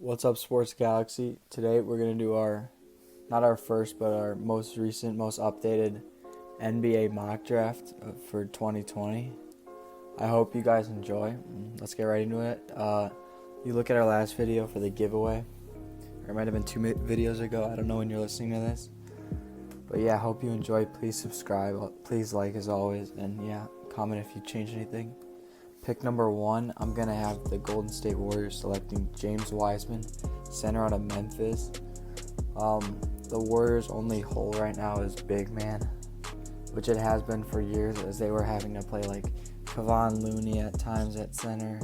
What's up, Sports Galaxy? Today we're going to do not our first, but our most recent, most updated NBA mock draft for 2020. I hope you guys enjoy. Let's get right into it. You look at our last video for the giveaway, or it might have been two videos ago. I don't know when you're listening to this. But yeah, I hope you enjoy. Please subscribe. Please like as always. And yeah, comment if you change anything. Pick number 1, I'm going to have the Golden State Warriors selecting James Wiseman, center out of Memphis. The Warriors' only hole right now is big man, which it has been for years, as they were having to play like Kevon Looney at times at center.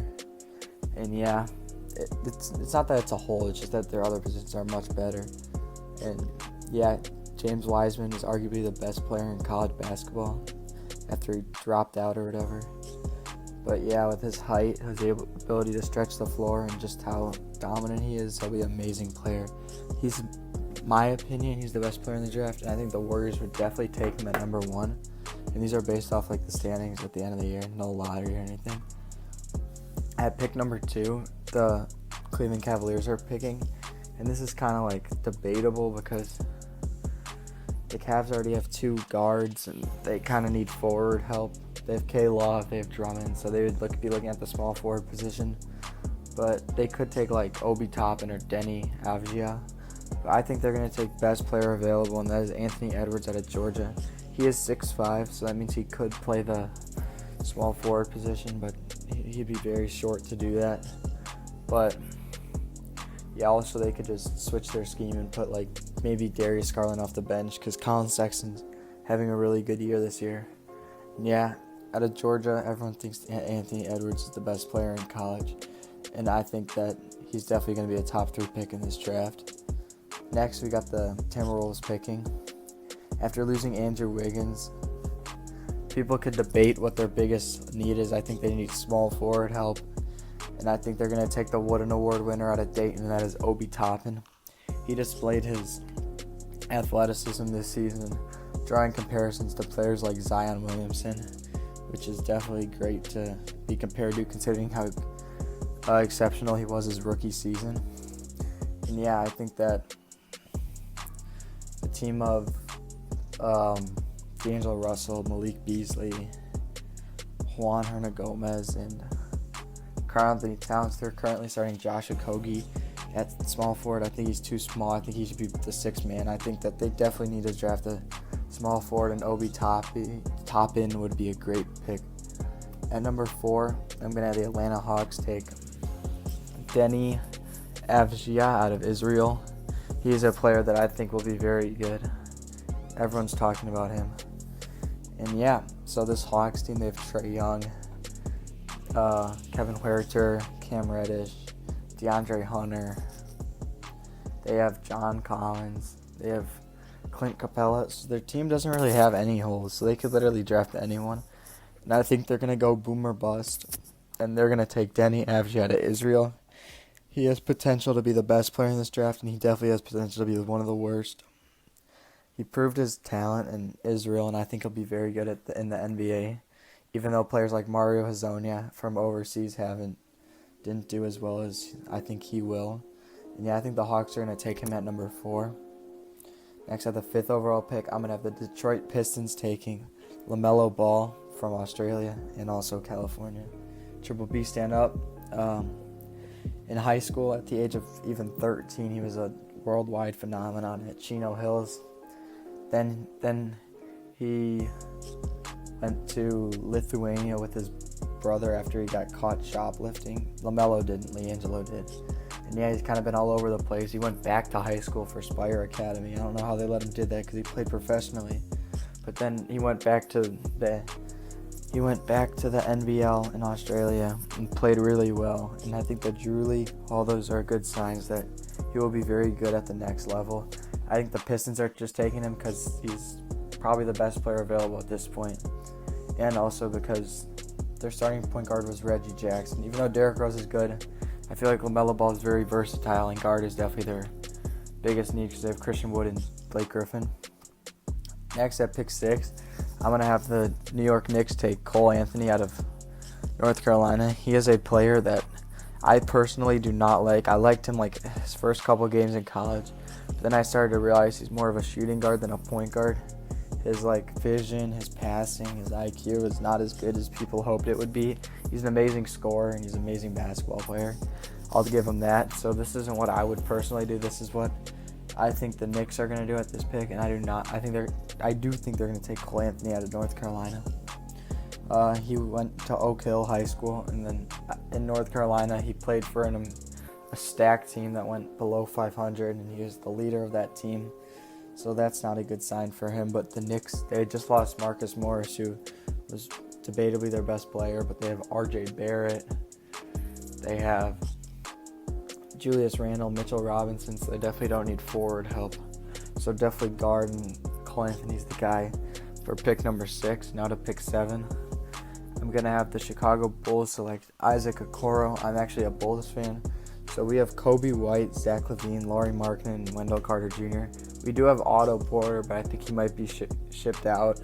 And yeah, it's not that it's a hole, it's just that their other positions are much better. And yeah, James Wiseman is arguably the best player in college basketball after he dropped out or whatever. But yeah, with his height, his ability to stretch the floor, and just how dominant he is, he'll be an amazing player. He's, my opinion, he's the best player in the draft, and I think the Warriors would definitely take him at number 1. And these are based off like the standings at the end of the year, no lottery or anything. At pick number 2, the Cleveland Cavaliers are picking, and this is kind of like debatable because the Cavs already have 2 guards, and they kind of need forward help. They have K-Love, they have Drummond, so they would be looking at the small forward position. But they could take like Obi Toppin or Denny Avdija. But I think they're going to take best player available, and that is Anthony Edwards out of Georgia. He is 6'5", so that means he could play the small forward position, but he'd be very short to do that. But yeah, also they could just switch their scheme and put like maybe Darius Garland off the bench, because Colin Sexton's having a really good year this year. And yeah, out of Georgia, everyone thinks Anthony Edwards is the best player in college, and I think that he's definitely going to be a top 3 pick in this draft. Next, we got the Timberwolves picking. After losing Andrew Wiggins, people could debate what their biggest need is. I think they need small forward help, and I think they're going to take the Wooden Award winner out of Dayton, and that is Obi Toppin. He displayed his athleticism this season, drawing comparisons to players like Zion Williamson, which is definitely great to be compared to, considering how exceptional he was his rookie season. And yeah, I think that the team of D'Angelo Russell, Malik Beasley, Juan Hernangomez, and Karl-Anthony Towns, they're currently starting Josh Okogie at small forward. I think he's too small. I think he should be the 6th man. I think that they definitely need to draft a small forward, and Obi Toppin would be a great pick. At number 4, I'm going to have the Atlanta Hawks take Denny Avdija out of Israel. He is a player that I think will be very good. Everyone's talking about him. And yeah, so this Hawks team, they have Trae Young, Kevin Huerter, Cam Reddish, DeAndre Hunter. They have John Collins. They have Clint Capella. So their team doesn't really have any holes, so they could literally draft anyone. And I think they're going to go boom or bust, and they're going to take Denny Avdija out of Israel. He has potential to be the best player in this draft, and he definitely has potential to be one of the worst. He proved his talent in Israel, and I think he'll be very good in the NBA, even though players like Mario Hezonja from overseas didn't do as well as I think he will. And yeah, I think the Hawks are going to take him at number 4. Next, at the 5th overall pick, I'm going to have the Detroit Pistons taking LaMelo Ball from Australia and also California. Triple B, stand up. In high school, at the age of even 13, he was a worldwide phenomenon at Chino Hills. Then he went to Lithuania with his brother after he got caught shoplifting. LaMelo didn't, LiAngelo did. And yeah, he's kind of been all over the place. He went back to high school for Spire Academy. I don't know how they let him do that because he played professionally. But then he went back to the NBL in Australia and played really well. And I think that Drew Lee, all those are good signs that he will be very good at the next level. I think the Pistons are just taking him because he's probably the best player available at this point. And also because their starting point guard was Reggie Jackson. Even though Derrick Rose is good, I feel like LaMelo Ball is very versatile, and guard is definitely their biggest need because they have Christian Wood and Blake Griffin. Next, at pick 6, I'm going to have the New York Knicks take Cole Anthony out of North Carolina. He is a player that I personally do not like. I liked him like his first couple games in college, but then I started to realize he's more of a shooting guard than a point guard. His like vision, his passing, his IQ is not as good as people hoped it would be. He's an amazing scorer and he's an amazing basketball player. I'll give him that. So this isn't what I would personally do. This is what I think the Knicks are going to do at this pick, and I do not. I do think they're going to take Cole Anthony out of North Carolina. He went to Oak Hill High School, and then in North Carolina, he played for a stacked team that went below 500, and he was the leader of that team. So that's not a good sign for him. But the Knicks, they just lost Marcus Morris, who was debatably their best player, but they have R.J. Barrett. They have Julius Randle, Mitchell Robinson, so they definitely don't need forward help. So definitely guard, and Cole Anthony's the guy for pick number 6. Now to pick 7. I'm going to have the Chicago Bulls select Isaac Okoro. I'm actually a Bulls fan. So we have Kobe White, Zach LaVine, Lauri Markkanen, and Wendell Carter Jr. We do have Otto Porter, but I think he might be shipped out.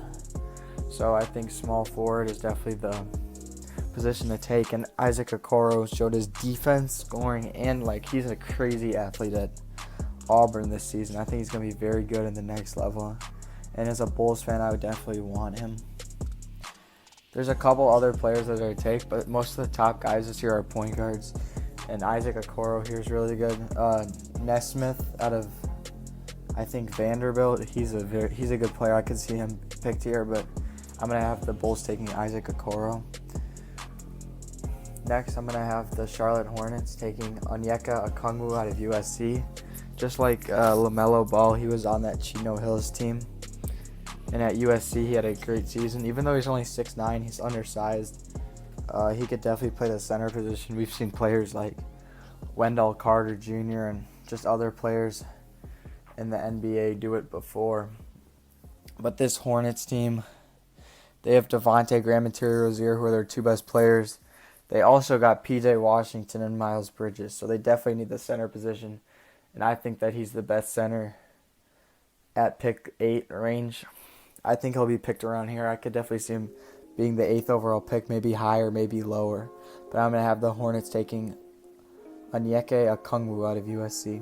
So I think small forward is definitely the position to take. And Isaac Okoro showed his defense, scoring, and like he's a crazy athlete at Auburn this season. I think he's going to be very good in the next level. And as a Bulls fan, I would definitely want him. There's a couple other players that I would take, but most of the top guys this year are point guards. And Isaac Okoro here is really good. Nesmith out of, I think, Vanderbilt. He's a good player. I could see him picked here, but I'm going to have the Bulls taking Isaac Okoro. Next, I'm going to have the Charlotte Hornets taking Onyeka Okongwu out of USC. Just like LaMelo Ball, he was on that Chino Hills team. And at USC, he had a great season. Even though he's only 6'9", he's undersized. He could definitely play the center position. We've seen players like Wendell Carter Jr. and just other players in the NBA do it before. But this Hornets team, they have Devontae Graham and Terry Rozier, who are their two best players. They also got P.J. Washington and Miles Bridges, so they definitely need the center position. And I think that he's the best center at pick 8 range. I think he'll be picked around here. I could definitely see him being the 8th overall pick, maybe higher, maybe lower. But I'm going to have the Hornets taking Onyeka Okongwu out of USC.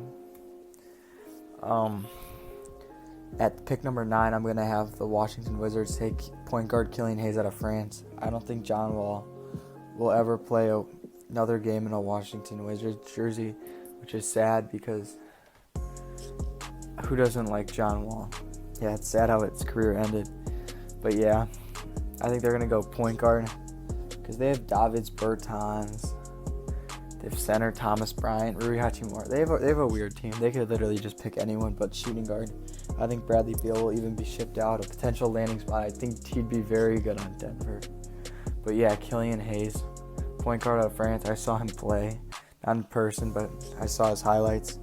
At pick number 9, I'm going to have the Washington Wizards take point guard Killian Hayes out of France. I don't think John Wall will ever play another game in a Washington Wizards jersey, which is sad because who doesn't like John Wall? Yeah, it's sad how his career ended. But yeah, I think they're going to go point guard because they have Davids Bertans. They have center Thomas Bryant, Rui Hachimura. They have a weird team. They could literally just pick anyone but shooting guard. I think Bradley Beal will even be shipped out. A potential landing spot. I think he'd be very good on Denver. But yeah, Killian Hayes, point guard out of France. I saw him play. Not in person, but I saw his highlights.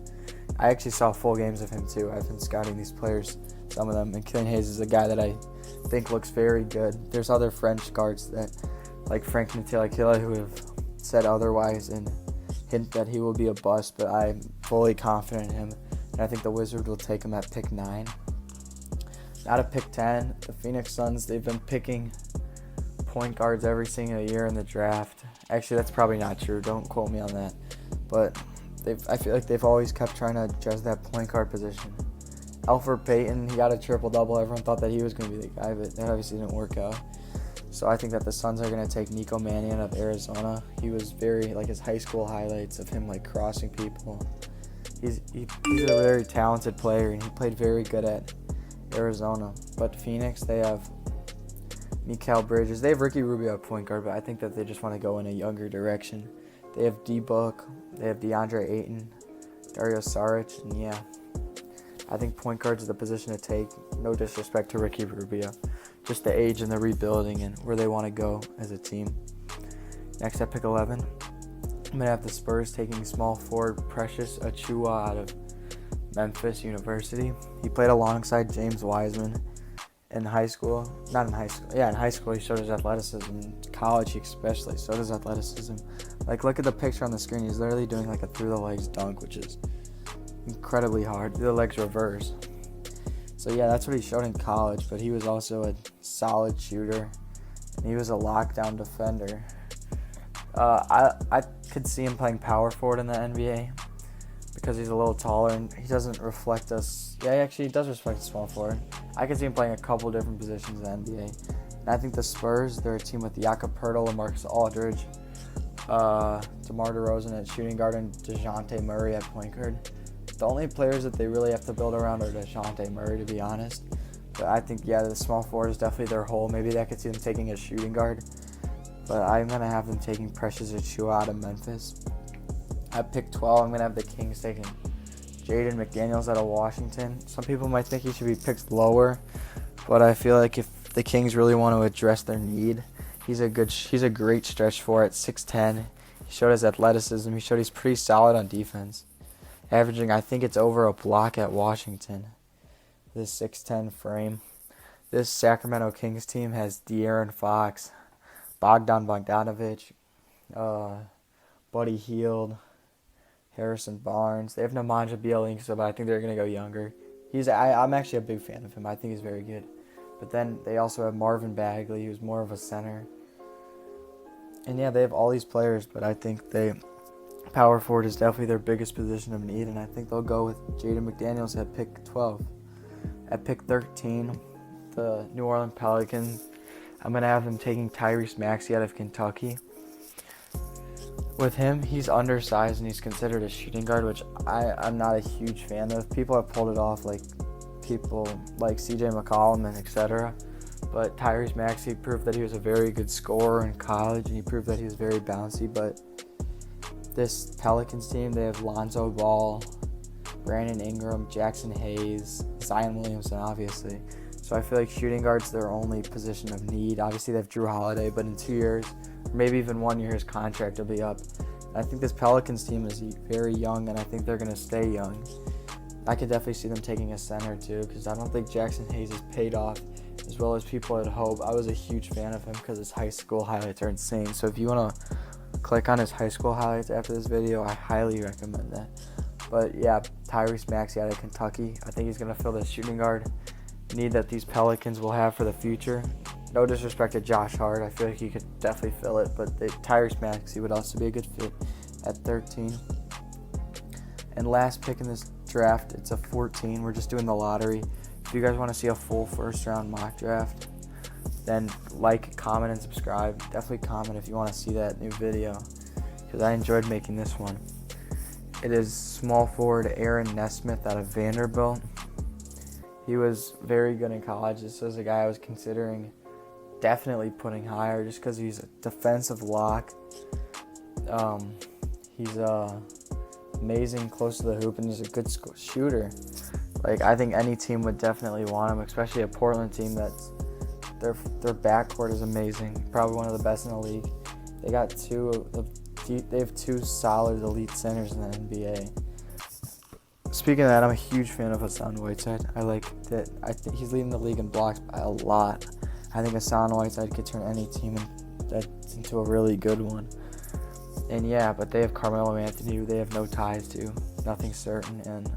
I actually saw full games of him too. I've been scouting these players, some of them. And Killian Hayes is a guy that I think looks very good. There's other French guards that, like Frank Ntilikina, who have said otherwise and hint that he will be a bust, but I'm fully confident in him. And I think the Wizards will take him at pick 9. Now to pick 10, the Phoenix Suns, they've been picking point guards every single year in the draft. Actually, that's probably not true. Don't quote me on that. But I feel like they've always kept trying to address that point guard position. Elfrid Payton, he got a triple-double. Everyone thought that he was going to be the guy, but that obviously didn't work out. So I think that the Suns are going to take Nico Mannion of Arizona. He was very, like, his high school highlights of him, like, crossing people. He's a very talented player, and he played very good at Arizona. But Phoenix, they have Mikal Bridges. They have Ricky Rubio at point guard, but I think that they just want to go in a younger direction. They have D-Book. They have DeAndre Ayton, Dario Saric, and yeah. I think point guard is the position to take. No disrespect to Ricky Rubio. Just the age and the rebuilding and where they want to go as a team. Next at pick 11, I'm going to have the Spurs taking small forward Precious Achiuwa out of Memphis University. He played alongside James Wiseman in high school. Not in high school. Yeah, in high school he showed his athleticism. In college he especially showed his athleticism. Like, look at the picture on the screen. He's literally doing like a through-the-legs dunk, which is incredibly hard. The legs reverse. So yeah, that's what he showed in college, but he was also a solid shooter, and he was a lockdown defender. I could see him playing power forward in the NBA because he's a little taller and he doesn't reflect us. Yeah, he does reflect small forward. I could see him playing a couple different positions in the NBA. And I think the Spurs, they're a team with Jakob Poeltl, LaMarcus Aldridge, DeMar DeRozan at shooting guard, and DeJounte Murray at point guard. The only players that they really have to build around are DeJounte Murray, to be honest. But I think, the small forward is definitely their hole. Maybe I could see them taking a shooting guard. But I'm going to have them taking Precious Achiuwa out of Memphis. At pick 12, I'm going to have the Kings taking Jaden McDaniels out of Washington. Some people might think he should be picked lower, but I feel like if the Kings really want to address their need, he's a great stretch four at 6'10". He showed his athleticism. He showed he's pretty solid on defense, averaging, I think it's over a block at Washington. This 6'10" frame. This Sacramento Kings team has De'Aaron Fox, Bogdan Bogdanovic, Buddy Hield, Harrison Barnes. They have Nemanja Bjelica, but I think they're going to go younger. I'm actually a big fan of him. I think he's very good. But then they also have Marvin Bagley, who's more of a center. And they have all these players, but I think power forward is definitely their biggest position of need, and I think they'll go with Jaden McDaniels at pick 12. At pick 13, the New Orleans Pelicans, I'm going to have them taking Tyrese Maxey out of Kentucky. With him, he's undersized and he's considered a shooting guard, which I'm not a huge fan of. People have pulled it off, like people like CJ McCollum and etc. But Tyrese Maxey proved that he was a very good scorer in college, and he proved that he was very bouncy. But this Pelicans team, they have Lonzo Ball, Brandon Ingram, Jackson Hayes, Zion Williamson, obviously. So I feel like shooting guard's their only position of need. Obviously, they have Drew Holiday, but in 2 years, or maybe even 1 year, his contract will be up. And I think this Pelicans team is very young, and I think they're going to stay young. I could definitely see them taking a center, too, because I don't think Jackson Hayes has paid off as well as people had hoped. I was a huge fan of him because his high school highlights are insane. So if you want to click on his high school highlights after this video, I highly recommend that. But Tyrese Maxey out of Kentucky. I think he's going to fill the shooting guard need that these Pelicans will have for the future. No disrespect to Josh Hart. I feel like he could definitely fill it, but Tyrese Maxey would also be a good fit at 13. And last pick in this draft, it's a 14. We're just doing the lottery. If you guys want to see a full first-round mock draft, then like, comment, and subscribe. Definitely comment if you want to see that new video, because I enjoyed making this one. It is small forward Aaron Nesmith out of Vanderbilt. He was very good in college. This was a guy I was considering definitely putting higher just because he's a defensive lock. He's amazing close to the hoop, and he's a good shooter. Like, I think any team would definitely want him, especially a Portland team that's their backcourt is amazing, probably one of the best in the league. They have two solid elite centers in the NBA. Speaking of that, I'm a huge fan of Hassan Whiteside. I like that. I think he's leading the league in blocks by a lot. I think Hassan Whiteside could turn any team into a really good one. And but they have Carmelo Anthony, who they have no ties to, nothing certain. And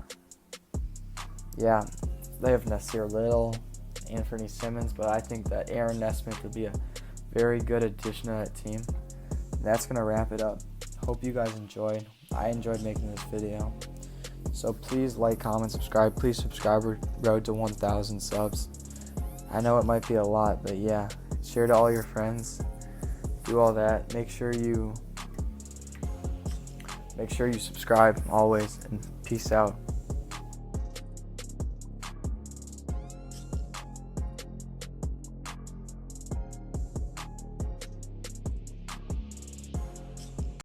they have Nasir Little, Anthony Simmons, but I think that Aaron Nesmith would be a very good addition to that team. And that's going to wrap it up. Hope you guys enjoyed. I enjoyed making this video. So please like, comment, subscribe. Please subscribe. We're road to 1,000 subs. I know it might be a lot, but share to all your friends. Do all that. Make sure you subscribe always, and peace out.